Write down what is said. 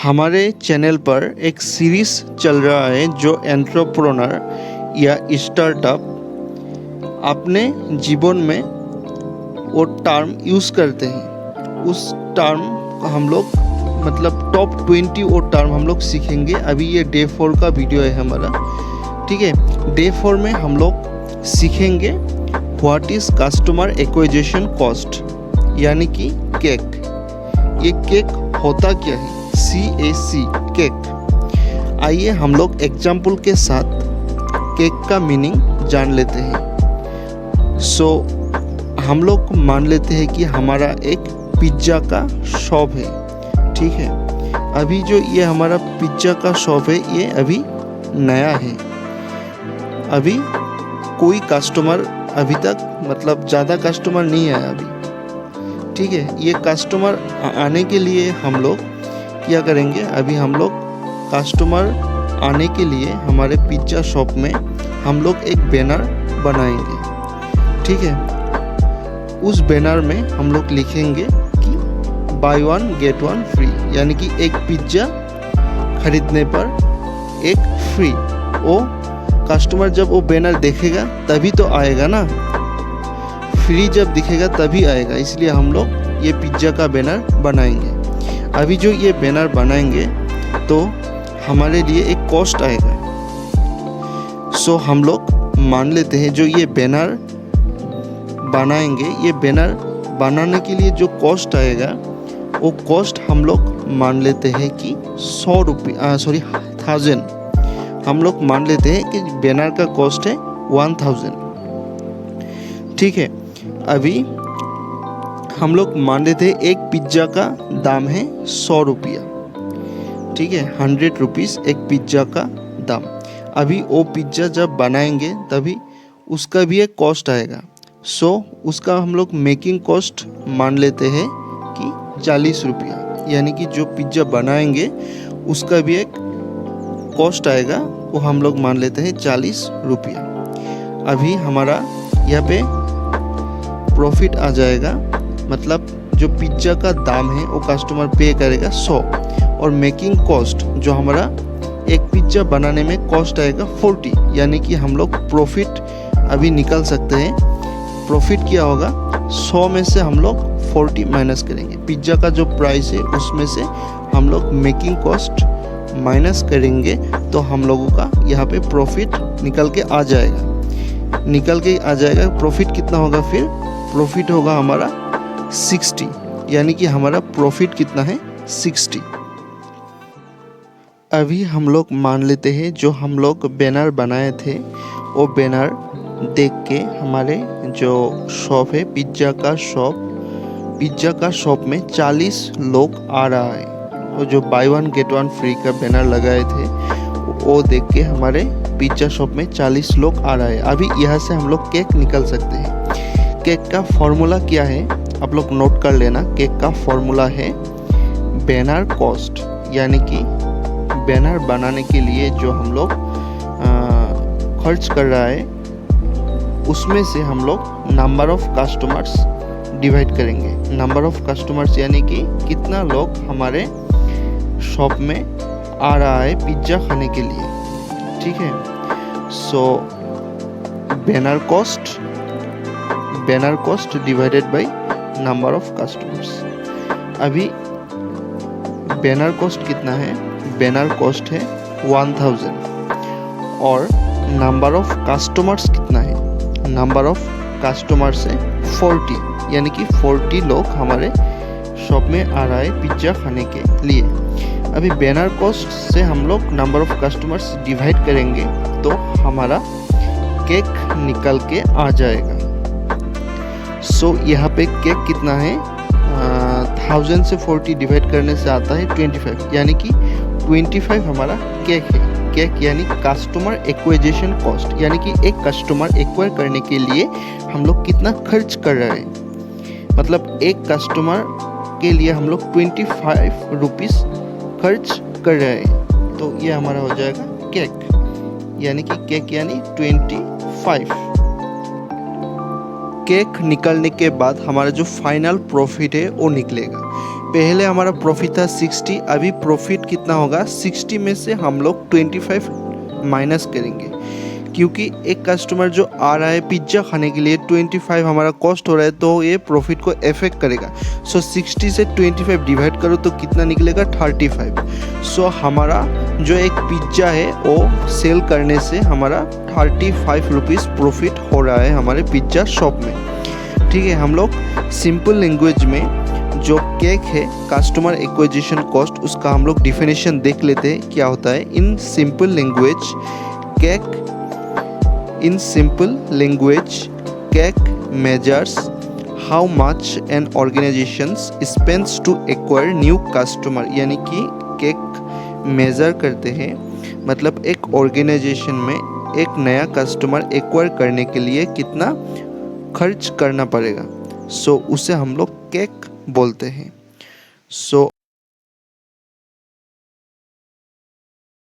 हमारे चैनल पर एक सीरीज़ चल रहा है जो एंटरप्रेन्योर या स्टार्टअप अपने जीवन में वो टर्म यूज़ करते हैं। उस टर्म को हम लोग मतलब टॉप 20 वो टर्म हम लोग सीखेंगे। अभी ये डे 4 का वीडियो है हमारा, ठीक है। डे 4 में हम लोग सीखेंगे what is customer acquisition cost, यानी कि केक। ये केक होता क्या है, CAC केक। आइए हम लोग एग्जाम्पल के साथ केक का मीनिंग जान लेते हैं। हम लोग मान लेते हैं कि हमारा एक पिज्ज़ा का शॉप है, ठीक है। अभी जो ये हमारा पिज्ज़ा का शॉप है ये अभी नया है। अभी कोई कस्टमर अभी तक मतलब ज़्यादा कस्टमर नहीं आया अभी, ठीक है। ये कस्टमर आने के लिए हम लोग क्या करेंगे, अभी हम लोग कस्टमर आने के लिए हमारे पिज्ज़ा शॉप में हम लोग एक बैनर बनाएंगे, ठीक है। उस बैनर में हम लोग लिखेंगे कि बाय 1 गेट 1 फ्री, यानी कि एक पिज्ज़ा खरीदने पर एक फ्री। वो कस्टमर जब वो बैनर देखेगा तभी तो आएगा ना, फ्री जब दिखेगा तभी आएगा। इसलिए हम लोग ये पिज्ज़ा का बैनर बनाएंगे। अभी जो ये बैनर बनाएंगे तो हमारे लिए एक कॉस्ट आएगा। हम लोग मान लेते हैं जो ये बैनर बनाएंगे, ये बैनर बनाने के लिए जो कॉस्ट आएगा वो कॉस्ट हम लोग मान लेते हैं कि 100 रुपये 1000। हम लोग मान लेते हैं कि बैनर का कॉस्ट है 1000, ठीक है। अभी हम लोग मान लेते हैं एक पिज्ज़ा का दाम है 100 रुपया, ठीक है। 100 रुपीज़ एक पिज्ज़ा का दाम। अभी वो पिज्ज़ा जब बनाएंगे तभी उसका भी एक कॉस्ट आएगा। उसका हम लोग मेकिंग कॉस्ट मान लेते हैं कि 40 रुपया, यानी कि जो पिज्ज़ा बनाएंगे उसका भी एक कॉस्ट आएगा, वो हम लोग मान लेते हैं 40 रुपया। अभी हमारा यहाँ पे प्रॉफिट आ जाएगा, मतलब जो पिज्ज़ा का दाम है वो कस्टमर पे करेगा 100, और मेकिंग कॉस्ट जो हमारा एक पिज्ज़ा बनाने में कॉस्ट आएगा 40, यानी कि हम लोग प्रॉफिट अभी निकाल सकते हैं। प्रॉफिट क्या होगा, 100 में से हम लोग 40 माइनस करेंगे। पिज्ज़ा का जो प्राइस है उसमें से हम लोग मेकिंग कॉस्ट माइनस करेंगे तो हम लोगों का यहाँ पे प्रॉफिट निकल के आ जाएगा। प्रॉफिट कितना होगा, फिर प्रॉफिट होगा हमारा 60, यानी कि हमारा प्रॉफिट कितना है 60। अभी हम लोग मान लेते हैं जो हम लोग बैनर बनाए थे वो बैनर देख के हमारे जो शॉप है पिज्ज़ा का शॉप में 40 लोग आ रहा है। और जो बाय 1 गेट 1 फ्री का बैनर लगाए थे वो देख के हमारे पिज्ज़ा शॉप में 40 लोग आ रहा है। अभी यहाँ से हम लोग केक निकाल सकते हैं। केक का फॉर्मूला क्या है आप लोग नोट कर लेना। केक का फॉर्मूला है बैनर कॉस्ट, यानी कि बैनर बनाने के लिए जो हम लोग खर्च कर रहा है उसमें से हम लोग नंबर ऑफ कस्टमर्स डिवाइड करेंगे। नंबर ऑफ कस्टमर्स यानी कि कितना लोग हमारे शॉप में आ रहा है पिज्ज़ा खाने के लिए, ठीक है। Banner cost divided by number of customers. अभी बैनर कॉस्ट कितना है, बैनर कॉस्ट है 1000, और नंबर ऑफ कस्टमर्स कितना है, नंबर ऑफ कस्टमर्स है 40, यानी कि 40 लोग हमारे शॉप में आ रहा है पिज्ज़ा खाने के लिए। अभी बैनर कॉस्ट से हम लोग नंबर ऑफ कस्टमर्स डिवाइड करेंगे तो हमारा केक निकल के आ जाएगा। यहाँ पे केक कितना है, 1000 से 40 डिवाइड करने से आता है 25, यानी कि 25 हमारा केक है। केक यानी कस्टमर एक्विजिशन कॉस्ट, यानी कि एक कस्टमर एक्वायर करने के लिए हम लोग कितना खर्च कर रहे हैं। मतलब एक कस्टमर के लिए हम लोग 25 रुपीज़ खर्च कर रहे हैं, तो ये हमारा हो जाएगा केक, यानी कि केक यानी 25। केक निकलने के बाद हमारा जो फाइनल प्रॉफिट है वो निकलेगा। पहले हमारा प्रॉफिट था 60, अभी प्रॉफिट कितना होगा, 60 में से हम लोग 25 माइनस करेंगे, क्योंकि एक कस्टमर जो आ रहा है पिज्ज़ा खाने के लिए 25 हमारा कॉस्ट हो रहा है, तो ये प्रॉफिट को इफेक्ट करेगा। सो 60 से 25 डिवाइड करो तो कितना निकलेगा, 35। सो हमारा जो एक पिज्ज़ा है वो सेल करने से हमारा 35 रुपीज़ प्रॉफिट हो रहा है हमारे पिज्ज़ा शॉप में। ठीक है, हम लोग सिंपल लैंग्वेज में जो केक है कस्टमर एक्विजिशन कॉस्ट, उसका हम लोग डिफिनेशन देख लेते हैं क्या होता है। In simple language cake measures how much an organization spends to acquire new customer, यानी कि केक मेज़र करते हैं, मतलब एक ऑर्गेनाइजेशन में एक नया कस्टमर एक्वायर करने के लिए कितना खर्च करना पड़ेगा। सो उसे हम लोग केक बोलते हैं। सो